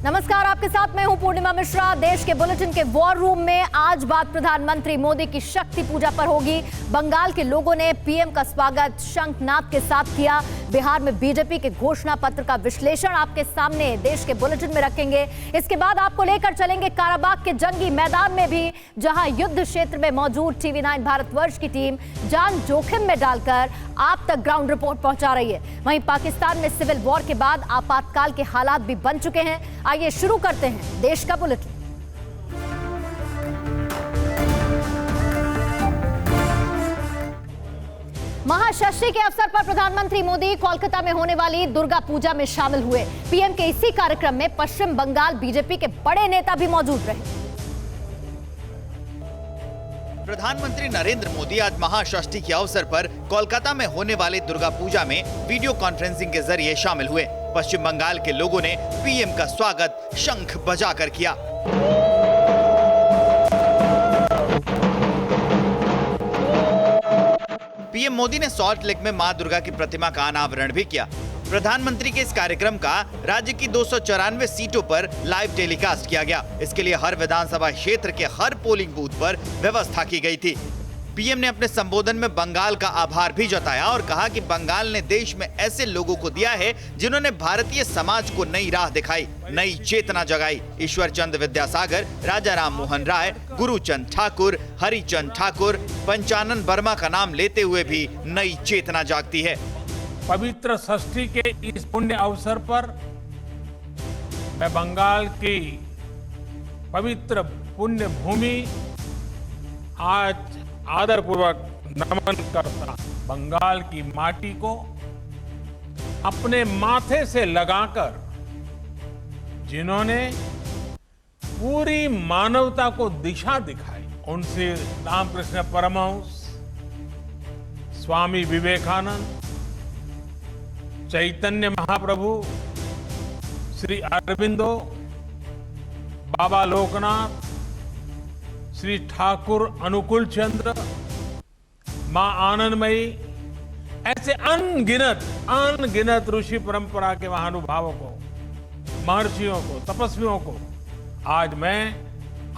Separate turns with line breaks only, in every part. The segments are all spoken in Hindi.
नमस्कार, आपके साथ मैं हूं पूर्णिमा मिश्रा। देश के बुलेटिन के वॉर रूम में आज बात प्रधानमंत्री मोदी की शक्ति पूजा पर होगी। बंगाल के लोगों ने पीएम का स्वागत शंखनाद के साथ किया। बिहार में बीजेपी के घोषणा पत्र का विश्लेषण आपके सामने देश के बुलेटिन में रखेंगे। इसके बाद आपको लेकर चलेंगे काराबाग के जंगी मैदान में भी, जहां युद्ध क्षेत्र में मौजूद टीवी 9 भारतवर्ष की टीम जान जोखिम में डालकर आप तक ग्राउंड रिपोर्ट पहुंचा रही है। वहीं पाकिस्तान में सिविल वॉर के बाद आपातकाल के हालात भी बन चुके हैं। आइए शुरू करते हैं देश का बुलेटिन। महाषष्ठी के अवसर पर प्रधानमंत्री मोदी कोलकाता में होने वाली दुर्गा पूजा में शामिल हुए। पीएम के इसी कार्यक्रम में पश्चिम बंगाल बीजेपी के बड़े नेता भी मौजूद रहे।
प्रधानमंत्री नरेंद्र मोदी आज महाषष्ठी के अवसर पर कोलकाता में होने वाली दुर्गा पूजा में वीडियो कॉन्फ्रेंसिंग के जरिए शामिल हुए। पश्चिम बंगाल के लोगों ने पीएम का स्वागत शंख बजाकर किया। पीएम मोदी ने सॉल्ट लेक में मां दुर्गा की प्रतिमा का अनावरण भी किया। प्रधानमंत्री के इस कार्यक्रम का राज्य की 294 सीटों पर लाइव टेलीकास्ट किया गया। इसके लिए हर विधानसभा क्षेत्र के हर पोलिंग बूथ पर व्यवस्था की गई थी। पीएम ने अपने संबोधन में बंगाल का आभार भी जताया और कहा कि बंगाल ने देश में ऐसे लोगों को दिया है जिन्होंने भारतीय समाज को नई राह दिखाई, नई चेतना जगाई। ईश्वर चंद्र विद्यासागर, राजा राम मोहन राय, गुरुचंद ठाकुर, हरिचंद ठाकुर, पंचानन वर्मा का नाम लेते हुए भी नई चेतना जागती है।
पवित्र षष्ठी के इस पुण्य अवसर पर मैं बंगाल की पवित्र पुण्य भूमि आज आदरपूर्वक नमन करता। बंगाल की माटी को अपने माथे से लगाकर जिन्होंने पूरी मानवता को दिशा दिखाई, उनसे रामकृष्ण परमहंस, स्वामी विवेकानंद, चैतन्य महाप्रभु, श्री अरविंदो, बाबा लोकनाथ, श्री ठाकुर अनुकूल चंद्र, मां आनंदमयी, ऐसे अनगिनत ऋषि परंपरा के महानुभावों को, महर्षियों को, तपस्वियों को आज मैं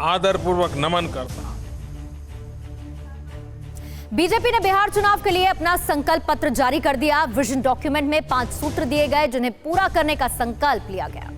आदरपूर्वक नमन करता हूं।
बीजेपी ने बिहार चुनाव के लिए अपना संकल्प पत्र जारी कर दिया। विजन डॉक्यूमेंट में 5 सूत्र दिए गए जिन्हें पूरा करने का संकल्प लिया गया।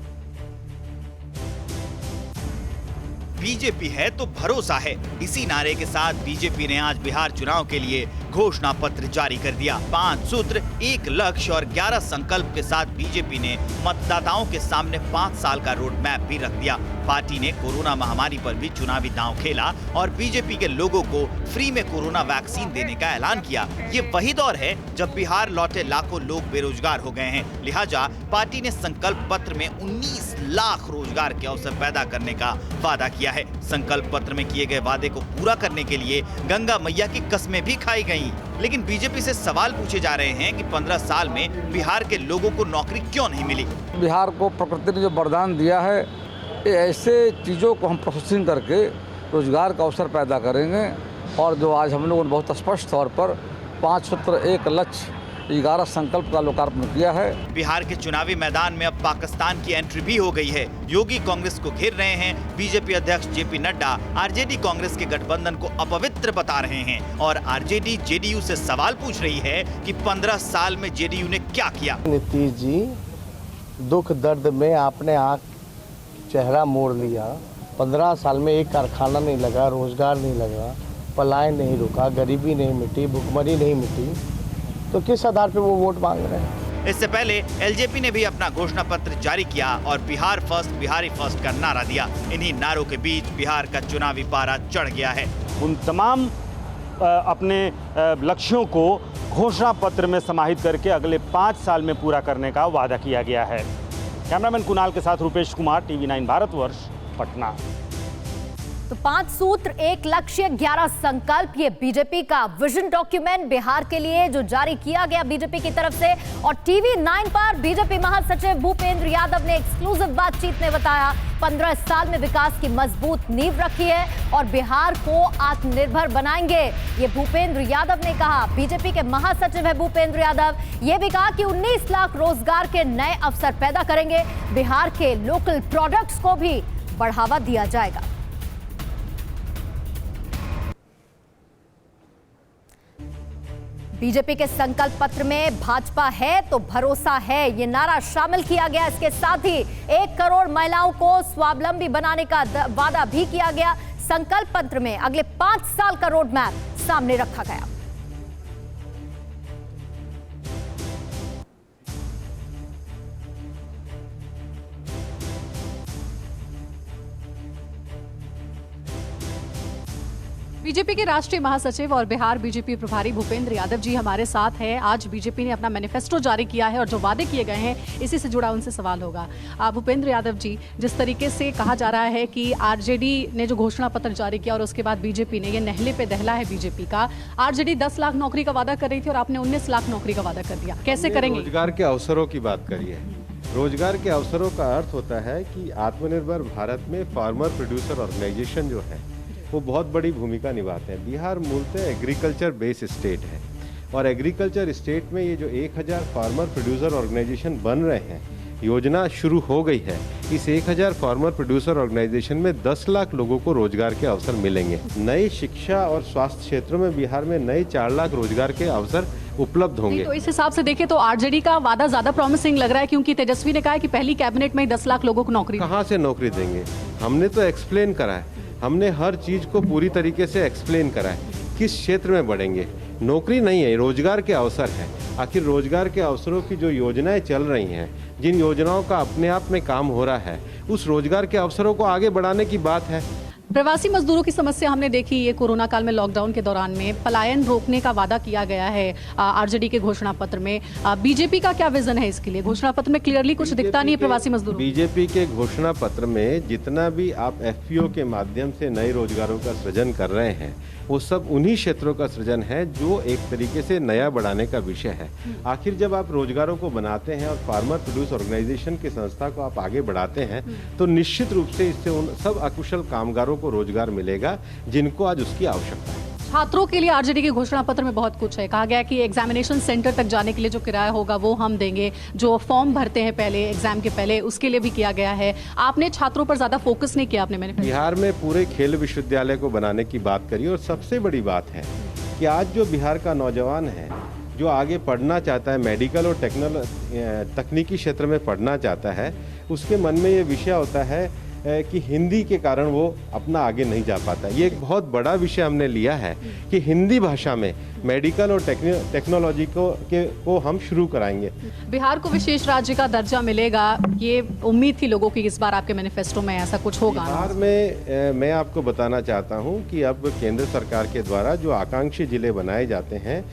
बीजेपी है तो भरोसा है, इसी नारे के साथ बीजेपी ने आज बिहार चुनाव के लिए घोषणा पत्र जारी कर दिया। 5 सूत्र, 1 लक्ष्य और 11 संकल्प के साथ बीजेपी ने मतदाताओं के सामने 5 साल का रोड मैप भी रख दिया। पार्टी ने कोरोना महामारी पर भी चुनावी दांव खेला और बीजेपी के लोगों को फ्री में कोरोना वैक्सीन देने का ऐलान किया। ये वही दौर है जब बिहार लौटे लाखों लोग बेरोजगार हो गए हैं। लिहाजा पार्टी ने संकल्प पत्र में 19 लाख रोजगार के अवसर पैदा करने का वादा किया है। संकल्प पत्र में किए गए वादे को पूरा करने के लिए गंगा मैया की कस्में भी खाई गईं। लेकिन बीजेपी से सवाल पूछे जा रहे हैं कि 15 साल में बिहार के लोगों को नौकरी क्यों नहीं मिली।
बिहार को प्रकृति ने जो वरदान दिया है, ऐसे चीज़ों को हम प्रोसेसिंग करके रोजगार का अवसर पैदा करेंगे। और जो आज हम लोगों ने बहुत स्पष्ट तौर पर 5 सूत्र, 1 लक्ष्य, 11 संकल्प का लोकार्पण किया है।
बिहार के चुनावी मैदान में अब पाकिस्तान की एंट्री भी हो गई है। योगी कांग्रेस को घेर रहे हैं। बीजेपी अध्यक्ष जेपी नड्डा आरजेडी कांग्रेस के गठबंधन को अपवित्र बता रहे हैं और आरजेडी जेडीयू से सवाल पूछ रही है कि 15 साल में जेडीयू ने क्या किया।
नीतीश जी, दुख दर्द में आपने आंख चेहरा मोड़ लिया। 15 साल में एक कारखाना नहीं लगा, रोजगार नहीं लगा, पलायन नहीं रुका, गरीबी नहीं मिटी, भुखमरी नहीं मिटी, तो किस आधार पे वो वोट मांग रहे हैं।
इससे पहले एलजेपी ने भी अपना घोषणा पत्र जारी किया और बिहार फर्स्ट, बिहारी फर्स्ट का नारा दिया। इन्हीं नारों के बीच बिहार का चुनावी पारा चढ़ गया है।
उन तमाम अपने लक्ष्यों को घोषणा पत्र में समाहित करके अगले 5 साल में पूरा करने का वादा किया गया है। कैमरामैन कुणाल के साथ रूपेश कुमार, टीवी 9 भारतवर्ष, पटना।
तो 5 सूत्र 1 लक्ष्य 11 संकल्प, ये बीजेपी का विजन डॉक्यूमेंट बिहार के लिए जो जारी किया गया बीजेपी की तरफ से। और टीवी 9 पर बीजेपी महासचिव भूपेंद्र यादव ने एक्सक्लूसिव बातचीत में बताया 15 साल में विकास की मजबूत नींव रखी है और बिहार को आत्मनिर्भर बनाएंगे, ये भूपेंद्र यादव ने कहा। बीजेपी के महासचिव है भूपेंद्र यादव, ये भी कहा कि 19 लाख रोजगार के नए अवसर पैदा करेंगे, बिहार के लोकल प्रोडक्ट्स को भी बढ़ावा दिया जाएगा। बीजेपी के संकल्प पत्र में भाजपा है तो भरोसा है, ये नारा शामिल किया गया। इसके साथ ही 1 करोड़ महिलाओं को स्वावलंबी बनाने का वादा भी किया गया। संकल्प पत्र में अगले 5 साल का रोड मैप सामने रखा गया।
बीजेपी के राष्ट्रीय महासचिव और बिहार बीजेपी प्रभारी भूपेंद्र यादव जी हमारे साथ हैं। आज बीजेपी ने अपना मैनिफेस्टो जारी किया है और जो वादे किए गए हैं इसी से जुड़ा उनसे सवाल होगा। भूपेंद्र यादव जी, जिस तरीके से कहा जा रहा है कि आरजेडी ने जो घोषणा पत्र जारी किया और उसके बाद बीजेपी ने, ये नहले पे दहला है बीजेपी का। आरजेडी 10 लाख नौकरी का वादा कर रही थी और आपने 19 लाख नौकरी का वादा कर दिया, कैसे करेंगे?
रोजगार के अवसरों की बात करिए। रोजगार के अवसरों का अर्थ होता है कि आत्मनिर्भर भारत में फार्मर प्रोड्यूसर ऑर्गेनाइजेशन जो है वो बहुत बड़ी भूमिका निभाते हैं। बिहार मूलतः एग्रीकल्चर बेस्ड स्टेट है और एग्रीकल्चर स्टेट में ये जो 1000 फार्मर प्रोड्यूसर ऑर्गेनाइजेशन बन रहे हैं, योजना शुरू हो गई है। इस 1000 फार्मर प्रोड्यूसर ऑर्गेनाइजेशन में 10 लाख लोगों को रोजगार के अवसर मिलेंगे। नई शिक्षा और स्वास्थ्य क्षेत्रों में बिहार में नए 4 लाख रोजगार के अवसर उपलब्ध होंगे।
तो इस हिसाब से देखें तो आरजेडी का वादा ज्यादा प्रॉमिसिंग लग रहा है, क्योंकि तेजस्वी ने कहा है कि पहली कैबिनेट में 10 लाख लोगों को नौकरी।
कहाँ से नौकरी देंगे? हमने तो एक्सप्लेन करा है, हमने हर चीज को पूरी तरीके से एक्सप्लेन करा है किस क्षेत्र में बढ़ेंगे। नौकरी नहीं है, रोजगार के अवसर है। आखिर रोजगार के अवसरों की जो योजनाएं चल रही हैं, जिन योजनाओं का अपने आप में काम हो रहा है, उस रोजगार के अवसरों को आगे बढ़ाने की बात है।
प्रवासी मजदूरों की समस्या हमने देखी, ये कोरोना काल में लॉकडाउन के दौरान में पलायन रोकने का वादा किया गया है आरजेडी के घोषणा पत्र में। बीजेपी का क्या विजन है इसके लिए? घोषणा पत्र में क्लियरली कुछ दिखता नहीं है प्रवासी मजदूरों।
बीजेपी के घोषणा पत्र में जितना भी आप एफपीओ के माध्यम से नए रोजगारों का सृजन कर रहे हैं, वो सब उन्हीं क्षेत्रों का सृजन है जो एक तरीके से नया बढ़ाने का विषय है। आखिर जब आप रोजगारों को बनाते हैं और फार्मर प्रोड्यूस ऑर्गेनाइजेशन की संस्था को आप आगे बढ़ाते हैं, तो निश्चित रूप से इससे उन सब अकुशल कामगारों को रोजगार मिलेगा जिनको आज उसकी आवश्यकता है।
छात्रों के लिए आरजेडी के घोषणा पत्र में बहुत कुछ है। कहा गया कि एग्जामिनेशन सेंटर तक जाने के लिए जो किराया होगा वो हम देंगे, जो फॉर्म भरते हैं पहले एग्जाम के पहले उसके लिए भी किया गया है। आपने छात्रों पर ज्यादा फोकस नहीं किया आपने। मैंने
बिहार में पूरे खेल विश्वविद्यालय को बनाने की बात करी और सबसे बड़ी बात है कि आज जो बिहार का नौजवान है जो आगे पढ़ना चाहता है, मेडिकल और तकनीकी क्षेत्र में पढ़ना चाहता है, उसके मन में ये विषय होता है कि हिंदी के कारण वो अपना आगे नहीं जा पाता। ये एक बहुत बड़ा विषय हमने लिया है कि हिंदी भाषा में मेडिकल और टेक्नोलॉजी को हम शुरू कराएंगे।
बिहार को विशेष राज्य का दर्जा मिलेगा, ये उम्मीद थी लोगों की। इस बार आपके मैनिफेस्टो में ऐसा कुछ होगा?
बिहार में मैं आपको बताना चाहता हूँ कि अब केंद्र सरकार के द्वारा जो आकांक्षी जिले बनाए जाते हैं,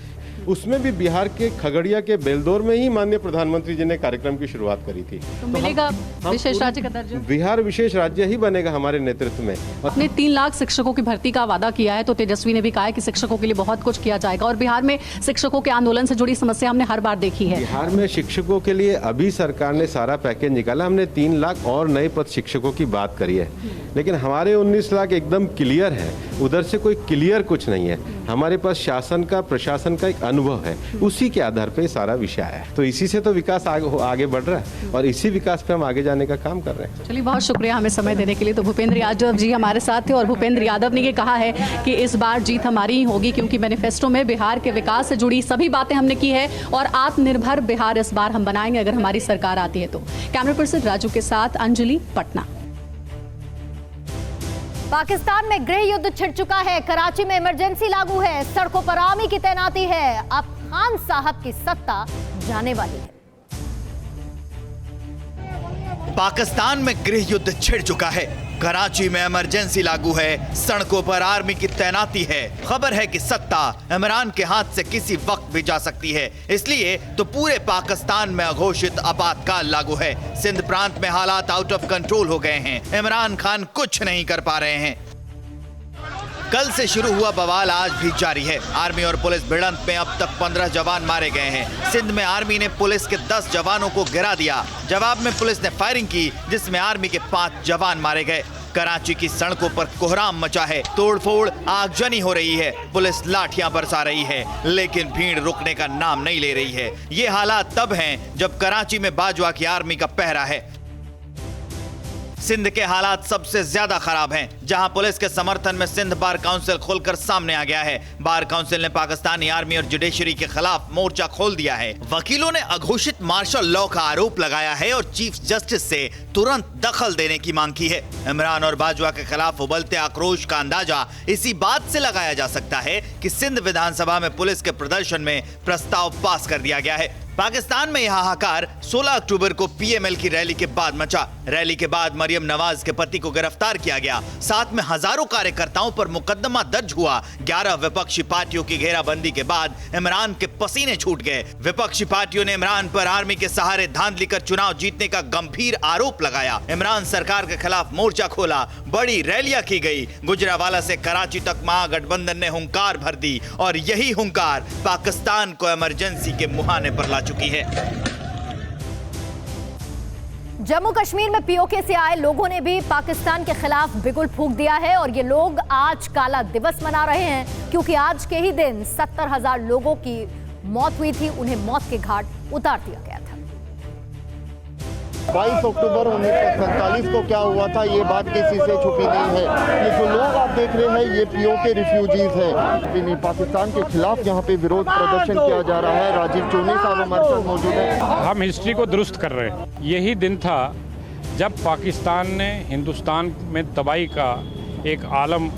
उसमें भी बिहार के खगड़िया के बेलदौर में ही माननीय प्रधानमंत्री जी ने कार्यक्रम की शुरुआत करी थी।
तो मिलेगा विशेष राज्य का दर्जा?
बिहार विशेष राज्य ही बनेगा हमारे नेतृत्व में।
अपने 3 लाख शिक्षकों की भर्ती का वादा किया है, तो तेजस्वी ने भी कहा है कि शिक्षकों के लिए बहुत कुछ किया जाएगा। और बिहार में शिक्षकों के आंदोलन से जुड़ी समस्या हमने हर बार देखी है।
बिहार में शिक्षकों के लिए अभी सरकार ने सारा पैकेज निकाला। हमने 3 लाख और नए पद शिक्षकों की बात करी है, लेकिन हमारे 19 लाख एकदम क्लियर है। उधर से कोई क्लियर कुछ नहीं है। हमारे पास शासन का, प्रशासन का एक अनुभव है, उसी के आधार पे सारा विषय है। तो इसी से तो विकास आगे बढ़ रहा है और इसी विकास पे हम आगे जाने का काम कर रहे हैं।
चलिए, बहुत शुक्रिया हमें समय देने के लिए। तो भूपेंद्र यादव जी हमारे साथ थे और भूपेंद्र यादव ने ये कहा है कि इस बार जीत हमारी ही होगी, क्योंकि मैनिफेस्टो में बिहार के विकास से जुड़ी सभी बातें हमने की है और आत्मनिर्भर बिहार इस बार हम बनाएंगे अगर हमारी सरकार आती है तो। कैमरा पर्सन राजू के साथ अंजलि, पटना।
पाकिस्तान में गृह युद्ध छिड़ चुका है, कराची में इमरजेंसी लागू है, सड़कों पर आर्मी की तैनाती है। अब खान साहब की सत्ता जाने वाली है।
पाकिस्तान में गृह युद्ध छिड़ चुका है, कराची में इमरजेंसी लागू है, सड़कों पर आर्मी की तैनाती है। खबर है कि सत्ता इमरान के हाथ से किसी वक्त भी जा सकती है, इसलिए तो पूरे पाकिस्तान में अघोषित आपातकाल लागू है। सिंध प्रांत में हालात आउट ऑफ कंट्रोल हो गए हैं, इमरान खान कुछ नहीं कर पा रहे हैं। कल से शुरू हुआ बवाल आज भी जारी है। आर्मी और पुलिस भिड़ंत में अब तक 15 जवान मारे गए हैं। सिंध में आर्मी ने पुलिस के 10 जवानों को गिरा दिया। जवाब में पुलिस ने फायरिंग की, जिसमें आर्मी के 5 जवान मारे गए। कराची की सड़कों पर कोहराम मचा है, तोड़फोड़, आगजनी हो रही है, पुलिस लाठियां बरसा रही है, लेकिन भीड़ रुकने का नाम नहीं ले रही है। ये हालात तब हैं जब कराची में बाजवा की आर्मी का पहरा है। सिंध के हालात सबसे ज्यादा खराब हैं, जहां पुलिस के समर्थन में सिंध बार काउंसिल खोलकर सामने आ गया है। बार काउंसिल ने पाकिस्तानी आर्मी और जुडिशरी के खिलाफ मोर्चा खोल दिया है। वकीलों ने अघोषित मार्शल लॉ का आरोप लगाया है और चीफ जस्टिस से तुरंत दखल देने की मांग की है। इमरान और बाजवा के खिलाफ उबलते आक्रोश का अंदाजा इसी बात से लगाया जा सकता है कि सिंध विधानसभा में पुलिस के प्रदर्शन में प्रस्ताव पास कर दिया गया है। पाकिस्तान में यह हाहाकार 16 अक्टूबर को पीएमएल की रैली के बाद मचा। रैली के बाद मरियम नवाज के पति को गिरफ्तार किया गया। साथ में हजारों कार्यकर्ताओं पर मुकदमा दर्ज हुआ। 11 विपक्षी पार्टियों की घेराबंदी के बाद इमरान के पसीने छूट गए। विपक्षी पार्टियों ने इमरान पर आर्मी के सहारे धांधली कर चुनाव जीतने का गंभीर आरोप लगाया। इमरान सरकार के खिलाफ मोर्चा खोला, बड़ी रैलियां की गई। गुजरावाला से कराची तक महागठबंधन ने हुंकार भर दी और यही हुंकार पाकिस्तान को इमरजेंसी के मुहाने पर ला चुकी है।
जम्मू कश्मीर में पीओके से आए लोगों ने भी पाकिस्तान के खिलाफ बिगुल फूंक दिया है और ये लोग आज काला दिवस मना रहे हैं, क्योंकि आज के ही दिन 70,000 लोगों की मौत हुई थी। उन्हें मौत के घाट उतार दिया गया था।
22 अक्टूबर 1947 को क्या हुआ था, ये बात किसी से छुपी नहीं है। ये जो लोग आप देख रहे हैं, ये पीओके रिफ्यूजीज हैं। पाकिस्तान के खिलाफ यहाँ पे विरोध प्रदर्शन किया जा रहा है। राजीव चोनी साहब हमारे साथ मौजूद हैं।
हम हिस्ट्री को दुरुस्त कर रहे हैं। यही दिन था जब पाकिस्तान ने हिंदुस्तान में तबाही का एक आलम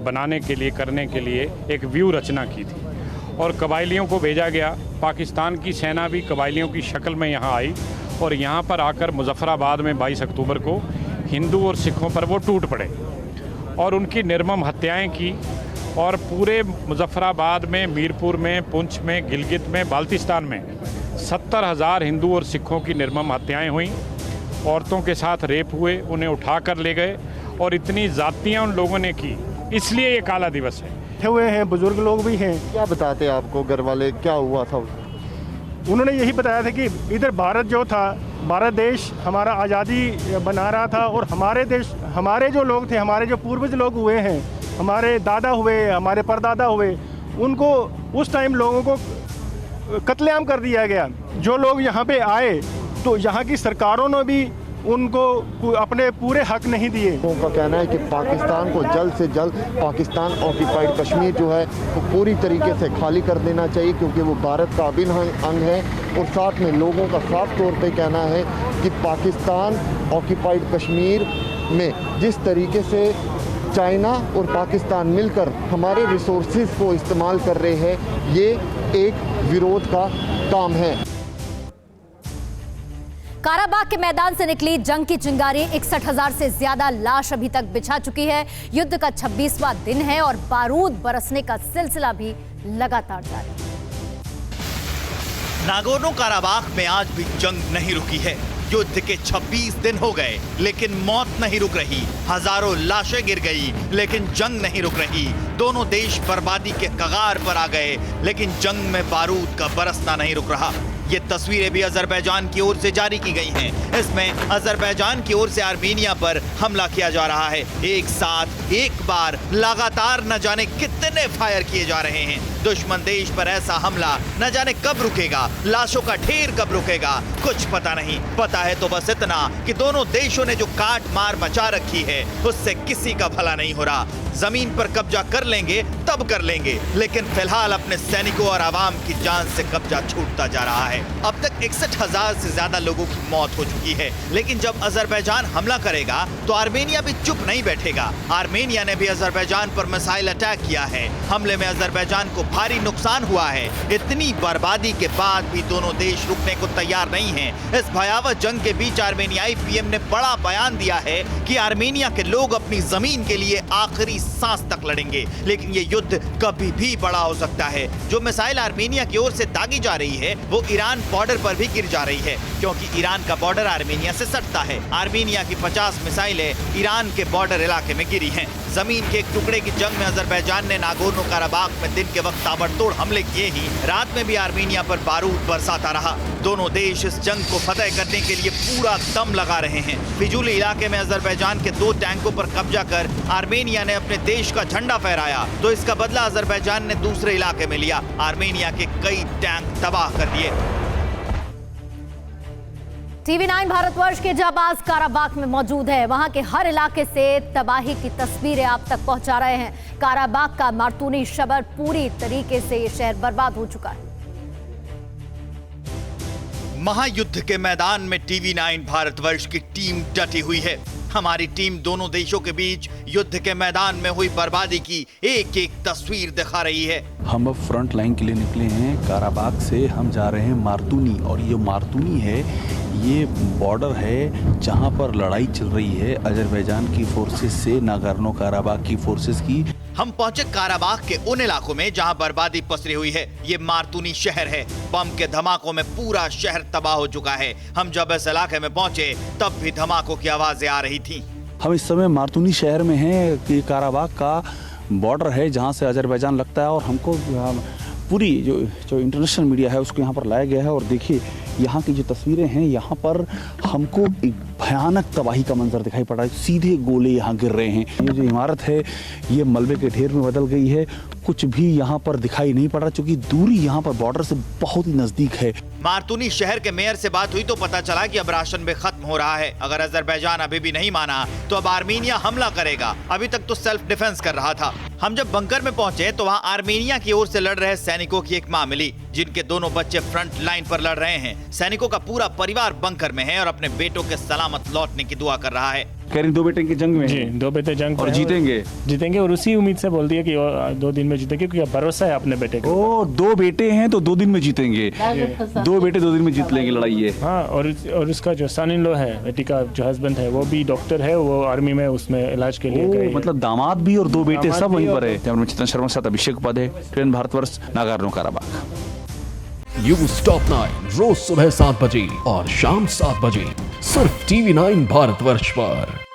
बनाने के लिए, करने के लिए एक व्यू रचना की थी और कबायलियों को भेजा गया। पाकिस्तान की सेना भी कबायलियों की शक्ल में यहाँ आई और यहाँ पर आकर मुजफ्फराबाद में 22 अक्टूबर को हिंदू और सिखों पर वो टूट पड़े और उनकी निर्मम हत्याएं की। और पूरे मुजफ्फराबाद में, मीरपुर में, पुंछ में, गिलगित में, बाल्टिस्तान में 70,000 हिंदू और सिखों की निर्मम हत्याएं हुई। औरतों के साथ रेप हुए, उन्हें उठाकर ले गए और इतनी ज़्यादतियाँ उन लोगों ने की। इसलिए ये काला दिवस है।
हुए हैं, बुजुर्ग लोग भी हैं। क्या बताते हैं आपको घर वाले, क्या हुआ था?
उन्होंने यही बताया था कि इधर भारत जो था, भारत देश हमारा आज़ादी बना रहा था और हमारे देश, हमारे जो लोग थे, हमारे जो पूर्वज लोग हुए हैं, हमारे दादा हुए, हमारे परदादा हुए, उनको उस टाइम लोगों को कत्लेआम कर दिया गया। जो लोग यहाँ पे आए तो यहाँ की सरकारों ने भी उनको अपने पूरे हक नहीं दिए।
उनका कहना है कि पाकिस्तान को जल्द से जल्द पाकिस्तान ऑक्यूपाइड कश्मीर जो है वो पूरी तरीके से खाली कर देना चाहिए, क्योंकि वो भारत का अभिन्न अंग है। और साथ में लोगों का साफ तौर पे कहना है कि पाकिस्तान ऑक्यूपाइड कश्मीर में जिस तरीके से चाइना और पाकिस्तान मिलकर हमारे रिसोर्सेज को इस्तेमाल कर रहे हैं, ये एक विरोध का काम है।
काराबाग के मैदान से निकली जंग की चिंगारी, 61,000 से ज्यादा लाश अभी तक बिछा चुकी है। युद्ध का 26वां दिन है और बारूद बरसने का सिलसिला भी लगातार जारी है।
नागोर्नो काराबाग में आज भी जंग नहीं रुकी है। युद्ध के 26 दिन हो गए, लेकिन मौत नहीं रुक रही। हजारों लाशें गिर गई, लेकिन जंग नहीं रुक रही। दोनों देश बर्बादी के कगार पर आ गए, लेकिन जंग में बारूद का बरसना नहीं रुक रहा। ये तस्वीरें भी अजरबैजान की ओर से जारी की गई हैं। इसमें अजरबैजान की ओर से आर्मीनिया पर हमला किया जा रहा है। एक साथ एक बार लगातार न जाने कितने फायर किए जा रहे हैं। दुश्मन देश पर ऐसा हमला न जाने कब रुकेगा, लाशों का ढेर कब रुकेगा, कुछ पता नहीं। पता है तो बस इतना कि दोनों देशों ने जो काट मार मचा रखी है, उससे किसी का भला नहीं हो रहा। जमीन पर कब्जा कर लेंगे तब कर लेंगे, लेकिन फिलहाल अपने सैनिकों और आवाम की जान से कब्जा छूटता जा रहा है। अब तक 61,000 से ज्यादा लोगों की मौत हो चुकी है, लेकिन जब अजरबैजान हमला करेगा तो आर्मेनिया भी चुप नहीं बैठेगा। आर्मेनिया ने भी अजरबैजान पर मिसाइल अटैक किया है। हमले में अजरबैजान को भारी नुकसान हुआ है। इतनी बर्बादी के बाद भी दोनों देश रुकने को तैयार नहीं हैं। इस भयावह जंग के बीच आर्मेनियाई पीएम ने बड़ा बयान दिया है कि आर्मेनिया के लोग अपनी जमीन के लिए आखिरी सांस तक लड़ेंगे, लेकिन ये युद्ध कभी भी बड़ा हो सकता है। जो मिसाइल आर्मेनिया की ओर से दागी जा रही है वो ईरान बॉर्डर पर भी गिर जा रही है, क्योंकि ईरान का बॉर्डर आर्मेनिया से सटता है। आर्मेनिया की 50 मिसाइलें ईरान के बॉर्डर इलाके में गिरी हैं। जमीन के एक टुकड़े की जंग में अजरबैजान ने नागोर्नो काराबाख में दिन के वक्त ताबड़तोड़ हमले किए ही रात में भी आर्मीनिया पर बारूद बरसाता रहा। दोनों देश इस जंग को फतेह करने के लिए पूरा दम लगा रहे हैं। फिजूली इलाके में अजरबैजान के 2 टैंकों पर कब्जा कर आर्मेनिया ने अपने देश का झंडा फहराया, तो इसका बदला अजरबैजान ने दूसरे इलाके में लिया। आर्मेनिया के कई टैंक तबाह कर दिए।
TV9 भारतवर्ष के जाबाज काराबाख में मौजूद है। वहां के हर इलाके से तबाही की तस्वीरें आप तक पहुंचा रहे हैं। काराबाख का मार्तूनी शहर पूरी तरीके से ये शहर बर्बाद हो चुका है।
महायुद्ध के मैदान में TV9 भारतवर्ष की टीम डटी हुई है। हमारी टीम दोनों देशों के बीच युद्ध के मैदान में हुई बर्बादी की एक एक तस्वीर दिखा रही है।
हम अब फ्रंट लाइन के लिए निकले हैं। काराबाख से हम जा रहे हैं मार्तूनी, और ये मार्तूनी है, ये बॉर्डर है जहां पर लड़ाई चल रही है अजरबैजान की फोर्सेस से नागोर्नो काराबाख की फोर्सेस की।
हम पहुंचे काराबाख के उन इलाकों में जहां बर्बादी पसरी हुई है। ये मार्तूनी शहर है। बम के धमाकों में पूरा शहर तबाह हो चुका है। हम जब इस इलाके में पहुंचे तब भी धमाकों की आवाजें आ रही थी।
हम इस समय मार्तूनी शहर में हैं कि काराबाख का बॉर्डर है जहां से अजरबैजान लगता है, और हमको पूरी जो इंटरनेशनल मीडिया है उसको यहाँ पर लाया गया है। और देखिए यहाँ की जो तस्वीरें हैं, यहाँ पर हमको एक भयानक तबाही का मंजर दिखाई पड़ रहा है। सीधे गोले यहाँ गिर रहे हैं। ये जो इमारत है ये मलबे के ढेर में बदल गई है। कुछ भी यहाँ पर दिखाई नहीं पड़ रहा, क्योंकि दूरी यहाँ पर बॉर्डर से बहुत ही नजदीक है।
मार्तूनी शहर के मेयर से बात हुई तो पता चला कि अब राशन भी खत्म हो रहा है। अगर अजरबैजान अभी भी नहीं माना तो अब आर्मीनिया हमला करेगा। अभी तक तो सेल्फ डिफेंस कर रहा था। हम जब बंकर में पहुंचे तो वहाँ आर्मीनिया की ओर से लड़ रहे सैनिकों की एक मां मिली, जिनके दोनों बच्चे फ्रंट लाइन पर लड़ रहे हैं। सैनिकों का पूरा परिवार बंकर में है और अपने बेटों के सलामत लौटने की दुआ कर रहा है।
कह रही 2 बेटे की जंग में
जी, 2 बेटे जंग
और जीतेंगे
और उसी उम्मीद से बोल दिया कि 2 दिन में जीतेंगे, क्योंकि भरोसा है अपने बेटे को।
2 बेटे हैं तो 2 दिन में जीतेंगे। 2 बेटे 2 दिन में जीत लेंगे लड़ाई ये।
हाँ, और उसका जो सन इन लॉ है, बेटी का जो हस्बैंड है, वो भी डॉक्टर है। वो आर्मी में उसमें इलाज के लिए गए।
मतलब दामाद भी और 2 बेटे सब वहीं पर है। कैमरा चेतन शर्मा के साथ Abhishek Upadhyay, TV9 Bharatvarsh, Nagorno Karabakh.
News top 9 रोज सुबह 7 बजे और शाम 7 बजे सिर्फ TV9 भारतवर्ष पर।